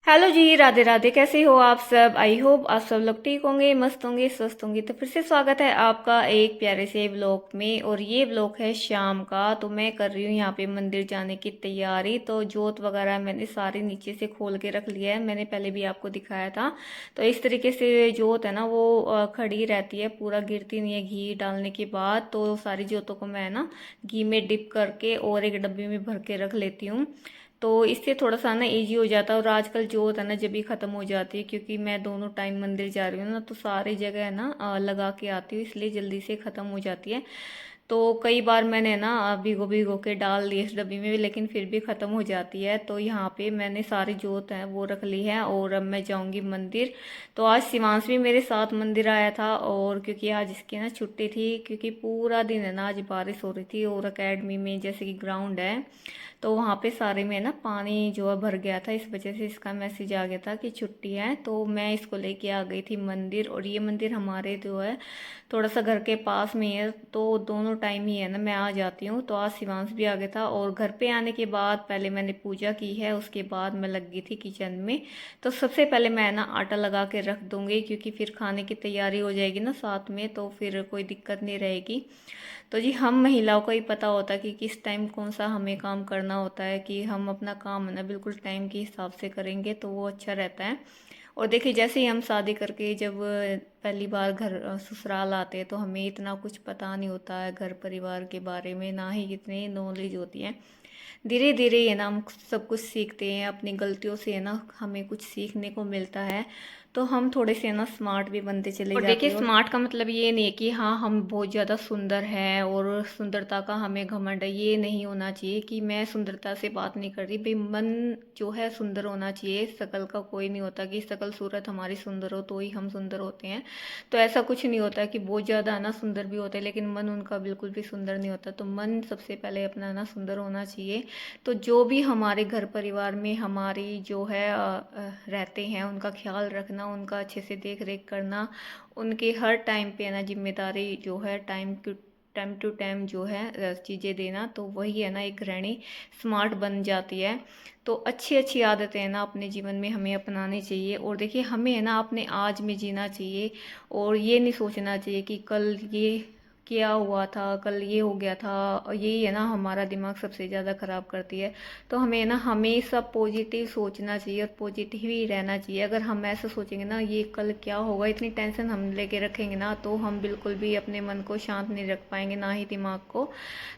Hello जी, राधे राधे। कैसे हो आप सब? आई होप आप सब लोग ठीक होंगे, मस्त होंगे, स्वस्थ होंगे। तो फिर से स्वागत है आपका एक प्यारे से व्लॉग में। और ये व्लॉग है शाम का। तो मैं कर रही हूँ यहाँ पे मंदिर जाने की तैयारी। तो जोत वगैरह मैंने सारी नीचे से खोल के रख लिया है, मैंने पहले भी आपको दिखाया था। तो इस तरीके से जोत है ना वो खड़ी रहती है, पूरा गिरती नहीं है घी डालने के बाद। तो सारी जोतों को मैं ना घी में डिप करके और एक डब्बे में भर के रख लेती हूँ। तो इससे थोड़ा सा ना इजी हो जाता है। और आजकल जो होता है ना जब भी ख़त्म हो जाती है, क्योंकि मैं दोनों टाइम मंदिर जा रही हूँ ना, तो सारी जगह है ना लगा के आती हूँ, इसलिए जल्दी से ख़त्म हो जाती है। तो कई बार मैंने ना भिगो भिगो के डाल दी इस डब्बी में, लेकिन फिर भी ख़त्म हो जाती है। तो यहाँ पे मैंने सारी जोत है वो रख ली है और अब मैं जाऊँगी मंदिर। तो आज शिवांश भी मेरे साथ मंदिर आया था, और क्योंकि आज इसकी ना छुट्टी थी, क्योंकि पूरा दिन है ना आज बारिश हो रही थी। और अकेडमी में जैसे कि ग्राउंड है, तो वहाँ पे सारे में ना पानी जो है भर गया था, इस वजह से इसका मैसेज आ गया था कि छुट्टी है। तो मैं इसको लेके आ गई थी मंदिर। और ये मंदिर हमारे जो है थोड़ा सा घर के पास में है, तो दोनों टाइम ही है ना मैं आ जाती हूँ। तो आज शिवांश भी आ गया था, और घर पे आने के बाद पहले मैंने पूजा की है, उसके बाद मैं लग गई थी किचन में। तो सबसे पहले मैं ना आटा लगा के रख दूँगी, क्योंकि फिर खाने की तैयारी हो जाएगी ना साथ में, तो फिर कोई दिक्कत नहीं रहेगी। तो जी हम महिलाओं को ही पता होता है कि किस टाइम कौन सा हमें काम करना होता है, कि हम अपना काम है ना बिल्कुल टाइम के हिसाब से करेंगे तो वो अच्छा रहता है। और देखिए जैसे ही हम शादी करके जब पहली बार घर ससुराल आते हैं, तो हमें इतना कुछ पता नहीं होता है घर परिवार के बारे में, ना ही इतनी नॉलेज होती है। धीरे धीरे ये ना हम सब कुछ सीखते हैं, अपनी गलतियों से है ना हमें कुछ सीखने को मिलता है। तो हम थोड़े से ना स्मार्ट भी बनते चले और जाते देखिए हैं। स्मार्ट का मतलब ये नहीं है कि हाँ हम बहुत ज़्यादा सुंदर हैं और सुंदरता का हमें घमंड है, ये नहीं होना चाहिए। कि मैं सुंदरता से बात नहीं कर रही भाई, मन जो है सुंदर होना चाहिए। शकल का कोई नहीं होता कि शकल सूरत हमारी सुंदर हो तो ही हम सुंदर होते हैं। तो ऐसा कुछ नहीं होता कि बहुत ज़्यादा ना सुंदर भी होते हैं लेकिन मन उनका बिल्कुल भी सुंदर नहीं होता। तो मन सबसे पहले अपना ना सुंदर होना चाहिए। तो जो भी हमारे घर परिवार में हमारी जो है रहते हैं, उनका ख्याल रखना, उनका अच्छे से देख रेख करना, उनके हर टाइम पे ना जिम्मेदारी जो है टाइम टू टाइम जो है चीज़ें देना, तो वही है ना एक गृहिणी स्मार्ट बन जाती है। तो अच्छी अच्छी आदतें है ना अपने जीवन में हमें अपनानी चाहिए। और देखिए हमें है ना अपने आज में जीना चाहिए, और ये नहीं सोचना चाहिए कि कल ये क्या हुआ था, कल ये हो गया था। और यही है ना हमारा दिमाग सबसे ज़्यादा ख़राब करती है। तो हमें ना हमेशा पॉजिटिव सोचना चाहिए और पॉजिटिव ही रहना चाहिए। अगर हम ऐसा सोचेंगे ना ये कल क्या होगा, इतनी टेंशन हम लेके रखेंगे ना, तो हम बिल्कुल भी अपने मन को शांत नहीं रख पाएंगे, ना ही दिमाग को।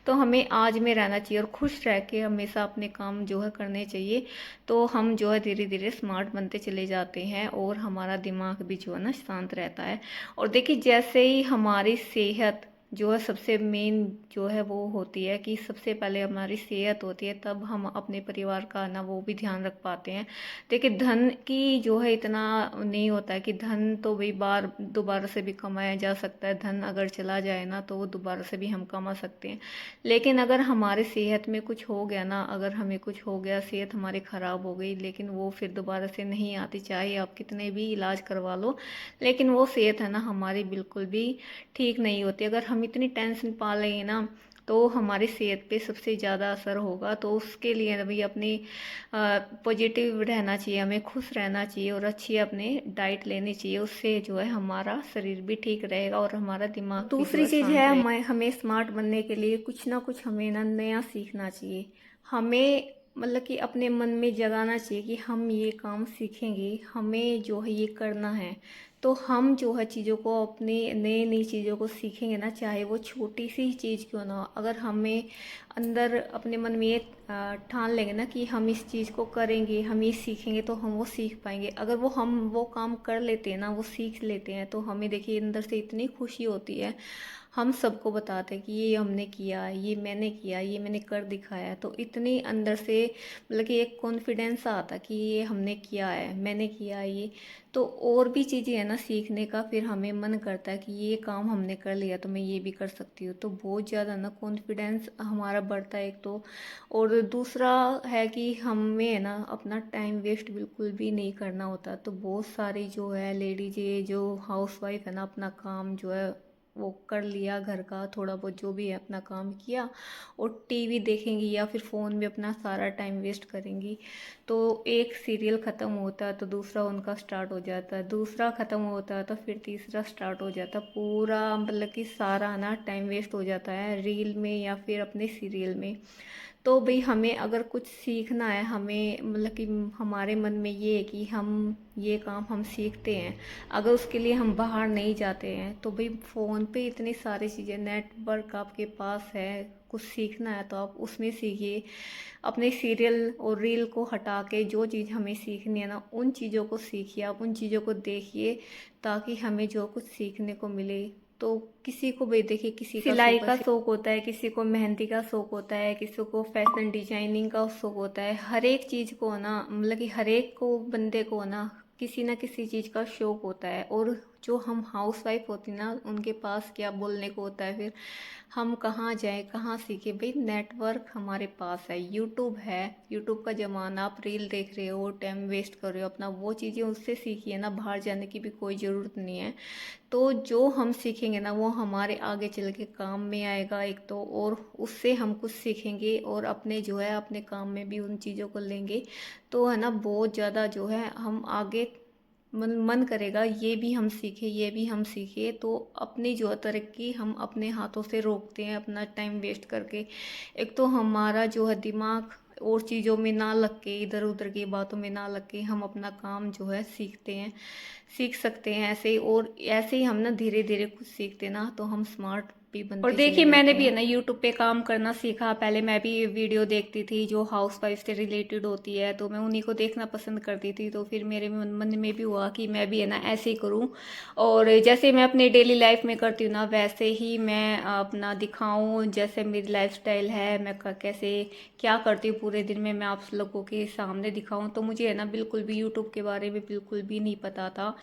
तो हमें आज में रहना चाहिए और खुश रह के हमेशा अपने काम जो है करने चाहिए। तो हम जो है धीरे धीरे स्मार्ट बनते चले जाते हैं, और हमारा दिमाग भी जो है ना शांत रहता है। और देखिए जैसे ही हमारी सेहत जो है सबसे मेन जो है वो होती है, कि सबसे पहले हमारी सेहत होती है, तब हम अपने परिवार का ना वो भी ध्यान रख पाते हैं। देखिए धन की जो है इतना नहीं होता है, कि धन तो भाई बार दोबारा से भी कमाया जा सकता है। धन अगर चला जाए ना तो वो दोबारा से भी हम कमा सकते हैं। लेकिन अगर हमारे सेहत में कुछ हो गया ना, अगर हमें कुछ हो गया, सेहत हमारी ख़राब हो गई, लेकिन वो फिर दोबारा से नहीं आती, चाहे आप कितने भी इलाज करवा लो, लेकिन वो सेहत है ना हमारी बिल्कुल भी ठीक नहीं होती। अगर हम इतनी टेंशन पा लेंगे ना, तो हमारी सेहत पे सबसे ज़्यादा असर होगा। तो उसके लिए भी अपनी पॉजिटिव रहना चाहिए, हमें खुश रहना चाहिए, और अच्छी अपने डाइट लेनी चाहिए। उससे जो है हमारा शरीर भी ठीक रहेगा और हमारा दिमाग भी जो दूसरी चीज़ शांत है, रहेगा। हमें स्मार्ट बनने के लिए कुछ ना कुछ हमें ना नया सीखना चाहिए। हमें मतलब कि अपने मन में जगाना चाहिए कि हम ये काम सीखेंगे, हमें जो है ये करना है। तो हम जो है चीज़ों को अपने नई नई चीज़ों को सीखेंगे ना, चाहे वो छोटी सी चीज़ क्यों ना हो। अगर हमें अंदर अपने मन में ये ठान लेंगे ना कि हम इस चीज़ को करेंगे, हम ये सीखेंगे, तो हम वो सीख पाएंगे। अगर हम वो काम कर लेते हैं ना, वो सीख लेते हैं, तो हमें देखिए अंदर से इतनी खुशी होती है। हम सबको बताते हैं कि ये हमने किया, ये मैंने किया, ये मैंने कर दिखाया। तो इतनी अंदर से मतलब कि एक कॉन्फिडेंस आता कि ये हमने किया है, मैंने किया ये। तो और भी चीज़ें हैं ना सीखने का, फिर हमें मन करता है कि ये काम हमने कर लिया तो मैं ये भी कर सकती हूँ। तो बहुत ज़्यादा ना कॉन्फिडेंस हमारा बढ़ता है एक तो। और दूसरा है कि हमें है ना अपना टाइम वेस्ट बिल्कुल भी नहीं करना होता। तो बहुत सारी जो है लेडीज जो हाउस वाइफ है ना, अपना काम जो है वो कर लिया, घर का थोड़ा बहुत जो भी है अपना काम किया, और टीवी देखेंगी या फिर फ़ोन में अपना सारा टाइम वेस्ट करेंगी। तो एक सीरियल ख़त्म होता है तो दूसरा उनका स्टार्ट हो जाता है, दूसरा ख़त्म होता है तो फिर तीसरा स्टार्ट हो जाता है। पूरा मतलब कि सारा ना टाइम वेस्ट हो जाता है रील में या फिर अपने सीरियल में। तो भाई हमें अगर कुछ सीखना है, हमें मतलब कि हमारे मन में ये है कि हम ये काम हम सीखते हैं, अगर उसके लिए हम बाहर नहीं जाते हैं तो भाई फ़ोन पे इतनी सारी चीज़ें, नेटवर्क आपके पास है, कुछ सीखना है तो आप उसमें सीखिए। अपने सीरियल और रील को हटा के जो चीज़ हमें सीखनी है ना, उन चीज़ों को सीखिए, आप उन चीज़ों को देखिए, ताकि हमें जो कुछ सीखने को मिले। तो किसी को भी देखिए, किसी का सिलाई का शौक होता है, किसी को मेहंदी का शौक होता है, किसी को फैशन डिजाइनिंग का शौक होता है। हर एक चीज़ को ना मतलब कि हर एक को बंदे को ना किसी चीज़ का शौक होता है। और जो हम हाउस वाइफ होती ना, उनके पास क्या बोलने को होता है, फिर हम कहाँ जाएं, कहाँ सीखें। भाई नेटवर्क हमारे पास है, यूट्यूब है, यूट्यूब का ज़माना, आप रील देख रहे हो, टाइम वेस्ट कर रहे हो अपना, वो चीज़ें उससे सीखिए ना, बाहर जाने की भी कोई ज़रूरत नहीं है। तो जो हम सीखेंगे ना वो हमारे आगे चल के काम में आएगा एक तो, और उससे हम कुछ सीखेंगे और अपने जो है अपने काम में भी उन चीज़ों को लेंगे। तो है ना, बहुत ज़्यादा जो है हम आगे मन करेगा ये भी हम सीखे, ये भी हम सीखे। तो अपनी जो तरक्की हम अपने हाथों से रोकते हैं अपना टाइम वेस्ट करके। एक तो हमारा जो है दिमाग और चीज़ों में ना लग के, इधर उधर की बातों में ना लग के, हम अपना काम जो है सीखते हैं, सीख सकते हैं ऐसे ही। और ऐसे ही हम ना धीरे धीरे कुछ सीखते ना तो हम स्मार्ट भी बनते और देखिए मैंने भी है ना यूट्यूब पे काम करना सीखा। पहले मैं भी वीडियो देखती थी जो हाउस वाइफ से रिलेटेड होती है, तो मैं उन्हीं को देखना पसंद करती थी। तो फिर मेरे मन में भी हुआ कि मैं भी है ना ऐसे ही करूं, और जैसे मैं अपनी डेली लाइफ में करती हूँ ना वैसे ही मैं अपना दिखाऊं। जैसे मेरी लाइफस्टाइल है, मैं कैसे क्या करती हूँ पूरे दिन में, मैं आप लोगों के सामने दिखाऊं। तो मुझे है ना बिल्कुल भी यूट्यूब के बारे में बिल्कुल भी नहीं पता था।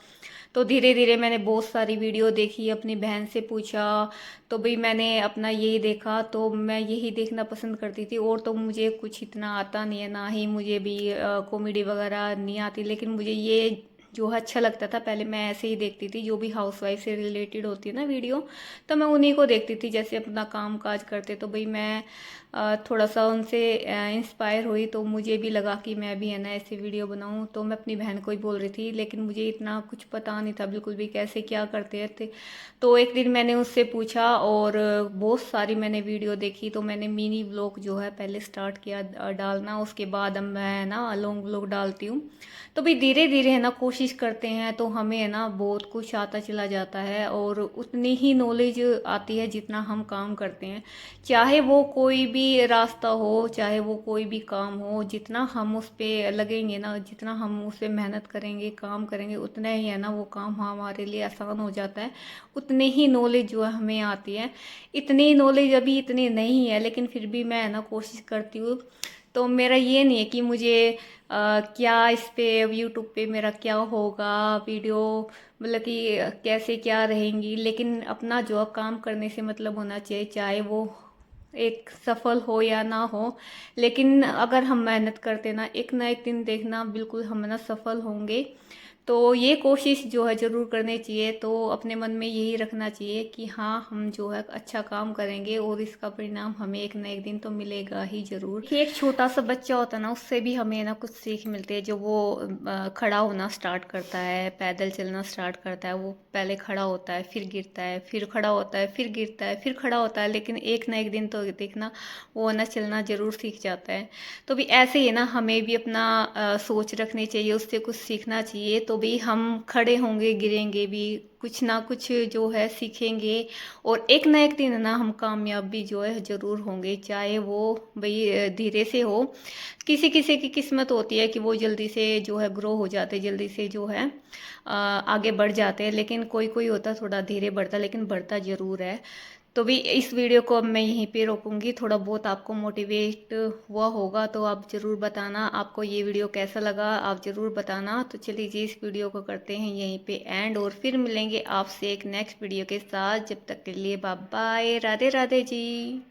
तो धीरे धीरे मैंने बहुत सारी वीडियो देखी, अपनी बहन से पूछा, तो भाई मैंने अपना यही देखा। तो मैं यही देखना पसंद करती थी, और तो मुझे कुछ इतना आता नहीं है, ना ही मुझे भी कॉमेडी वगैरह नहीं आती। लेकिन मुझे ये जो है अच्छा लगता था, पहले मैं ऐसे ही देखती थी जो भी हाउसवाइफ से रिलेटेड होती है ना वीडियो, तो मैं उन्हीं को देखती थी। जैसे अपना काम काज करते तो भाई मैं थोड़ा सा उनसे इंस्पायर हुई, तो मुझे भी लगा कि मैं भी है ना ऐसे वीडियो बनाऊं। तो मैं अपनी बहन को ही बोल रही थी, लेकिन मुझे इतना कुछ पता नहीं था बिल्कुल भी कैसे क्या करते थे। तो एक दिन मैंने उससे पूछा और बहुत सारी मैंने वीडियो देखी। तो मैंने मिनी व्लॉग जो है पहले स्टार्ट किया डालना, उसके बाद अब मैं ना लॉन्ग व्लॉग डालती हूँ। तो भाई धीरे धीरे है ना कोशिश करते हैं तो हमें है ना बहुत कुछ आता चला जाता है, और उतनी ही नॉलेज आती है जितना हम काम करते हैं। चाहे वो कोई भी रास्ता हो, चाहे वो कोई भी काम हो, जितना हम उस पर लगेंगे ना, जितना हम उस पर मेहनत करेंगे, काम करेंगे, उतना ही है ना वो काम हमारे लिए आसान हो जाता है। उतनी ही नॉलेज जो है हमें आती है। इतनी नॉलेज अभी इतनी नहीं है, लेकिन फिर भी मैं है ना कोशिश करती हूँ। तो मेरा ये नहीं है कि मुझे क्या इस पे यूट्यूब पे मेरा क्या होगा वीडियो, मतलब कि कैसे क्या रहेंगी, लेकिन अपना जो काम करने से मतलब होना चाहिए, चाहे वो एक सफल हो या ना हो। लेकिन अगर हम मेहनत करते ना एक दिन देखना बिल्कुल हम ना सफल होंगे। तो ये कोशिश जो है ज़रूर करनी चाहिए। तो अपने मन में यही रखना चाहिए कि हाँ हम जो है अच्छा काम करेंगे और इसका परिणाम हमें एक ना एक दिन तो मिलेगा ही ज़रूर। देखिए एक छोटा सा बच्चा होता है ना, उससे भी हमें ना कुछ सीख मिलती है। जो वो खड़ा होना स्टार्ट करता है, पैदल चलना स्टार्ट करता है, वो पहले खड़ा होता है, फिर गिरता है, फिर खड़ा होता है, फिर गिरता है, फिर खड़ा होता है, लेकिन एक ना एक दिन तो देखना वो ना चलना ज़रूर सीख जाता है। तो भी ऐसे ही ना हमें भी अपना सोच रखनी चाहिए, उससे कुछ सीखना चाहिए। तो भी हम खड़े होंगे, गिरेंगे भी, कुछ ना कुछ जो है सीखेंगे, और एक ना एक दिन ना हम कामयाब भी जो है ज़रूर होंगे। चाहे वो भाई धीरे से हो, किसी किसी की किस्मत होती है कि वो जल्दी से जो है ग्रो हो जाते, जल्दी से जो है आगे बढ़ जाते हैं। लेकिन कोई कोई होता थोड़ा धीरे बढ़ता, लेकिन बढ़ता ज़रूर है। तो भी इस वीडियो को अब मैं यहीं पे रोकूंगी। थोड़ा बहुत आपको मोटिवेट हुआ होगा तो आप ज़रूर बताना आपको ये वीडियो कैसा लगा, आप ज़रूर बताना। तो चलिए जी इस वीडियो को करते हैं यहीं पे एंड, और फिर मिलेंगे आपसे एक नेक्स्ट वीडियो के साथ। जब तक के लिए बाय बाय, राधे राधे जी।